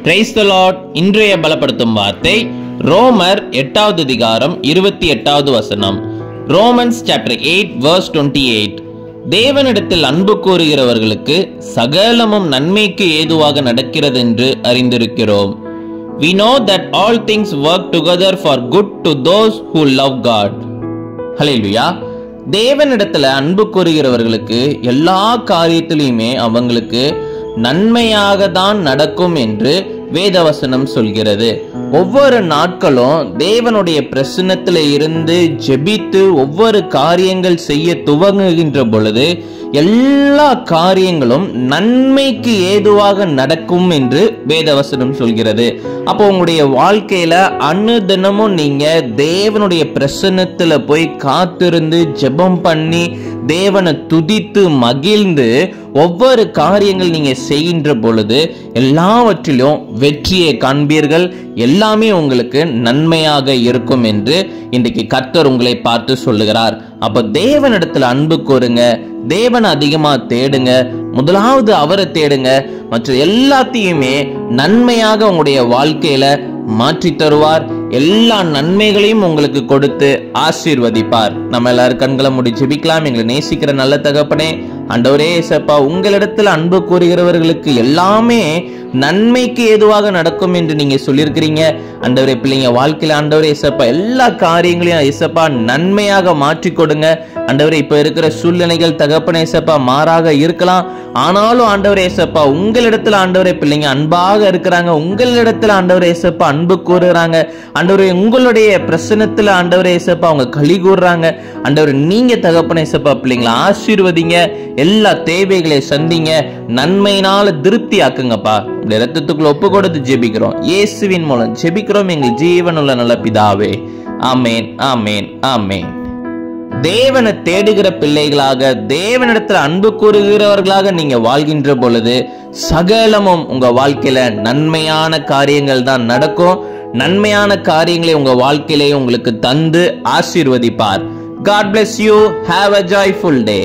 Praise the Lord. இன்றைய பலப்படுத்தும் வார்த்தை ரோமர் 8வது அதிகாரம் 28வது வசனம். Romans chapter 8 verse 28. தேவனிடத்தில் அன்பு கூறுகிறவர்களுக்கு சகலமும் நன்மைக்கு ஏதுவாக நடக்கிறது என்று அறிந்திருக்கிறோம். We know that all things work together for good to those who love God. ஹல்லேலூயா. தேவனிடத்துல அன்பு கூறுகிறவர்களுக்கு எல்லா காரியத்திலையுமே அவங்களுக்கு நன்மையாக தான் நடக்கும் என்று வேதவசனம் சொல்கிறது. ஒவ்வொரு நாட்களும் தேவனுடைய பிரசன்னத்துல இருந்து ஜெபித்து ஒவ்வொரு காரியங்கள் செய்ய துவங்குகின்ற பொழுது எல்லா காரியங்களும் நன்மைக்கு ஏதுவாக நடக்கும் என்று வேதவசனம் சொல்கிறது. அப்போ உங்களுடைய வாழ்க்கையில அனுதினமும் நீங்க தேவனுடைய பிரசன்னத்துல போய் காத்திருந்து ஜெபம் பண்ணி தேவனை துதித்து மகிழ்ந்து ஒவ்வொரு காரியங்கள் நீங்க செய்கின்ற பொழுது எல்லாவற்றிலும் வெற்றியை காண்பீர்கள். எல்லாமே உங்களுக்கு நன்மையாக இருக்கும் என்று இன்றைக்கு கர்த்தர் உங்களை பார்த்து சொல்லுகிறார். அப்ப தேவனிடத்துல அன்பு கூறுங்க, தேவனை அதிகமா தேடுங்க, முதலாவது அவரை தேடுங்க. மற்ற எல்லாத்தையுமே நன்மையாக உங்களுடைய வாழ்க்கையில மாற்றி தருவார். எல்லா நன்மைகளையும் உங்களுக்கு கொடுத்து ஆசீர்வதிப்பார். நம்ம எல்லாரும் கண்களை மூடி ஜெபிக்கலாம். எங்களை நேசிக்கிற நல்ல தகப்பனே, ஆண்டவரே இயேசுப்பா, உங்களிடத்துல அன்பு கூறுகிறவர்களுக்கு எல்லாமே நன்மைக்கு ஏதுவாக நடக்கும் என்று நீங்க சொல்லியிருக்கிறீங்க. ஆண்டவரே, பிள்ளைங்க வாழ்க்கையில ஆண்டவரே இயேசுப்பா எல்லா காரியங்களையும் இயேசுப்பா நன்மையாக மாற்றி கொடுங்க. ஆண்டவரே, இப்ப இருக்கிற சூழ்நிலைகள் தகப்பனே இயேசுப்பா மாறாக இருக்கலாம். ஆனாலும் ஆண்டவரே இயேசுப்பா உங்களிடத்துல ஆண்டவரே பிள்ளைங்க அன்பாக இருக்கிறாங்க. உங்களிடத்துல ஆண்டவரே இயேசுப்பா அன்பு கூறுறாங்க. ஆண்டவரே, உங்களுடைய பிரசன்னத்துல ஆண்டவரே இயேசுப்பா அவங்க களி கூறுறாங்க. ஆண்டவரே, நீங்க தகப்பனே இயேசுப்பா பிள்ளைங்களை ஆசீர்வதிங்க, எல்லா தேவைகளை சந்திங்க, நன்மையினால திருப்தி ஆக்குங்கப்பா. இரத்தத்துக்குள்ள ஒப்பு கொடுத்து ஜெபிக்கிறோம். இயேசுவின் மூலம் ஜெபிக்கிறோம் எங்கள் ஜீவனுள்ள நல்ல பிதாவே. ஆமேன், ஆமேன், ஆமேன். தேவனை தேடுகிற பிள்ளைகளாக, தேவனிடத்துல அன்பு கூறுகிறவர்களாக நீங்க வாழ்கின்ற பொழுது சகலமும் உங்க வாழ்க்கையில நன்மையான காரியங்கள் தான் நடக்கும். நன்மையான காரியங்களை உங்க வாழ்க்கையிலே உங்களுக்கு தந்து ஆசீர்வதிப்பார். God bless you. Have a joyful day.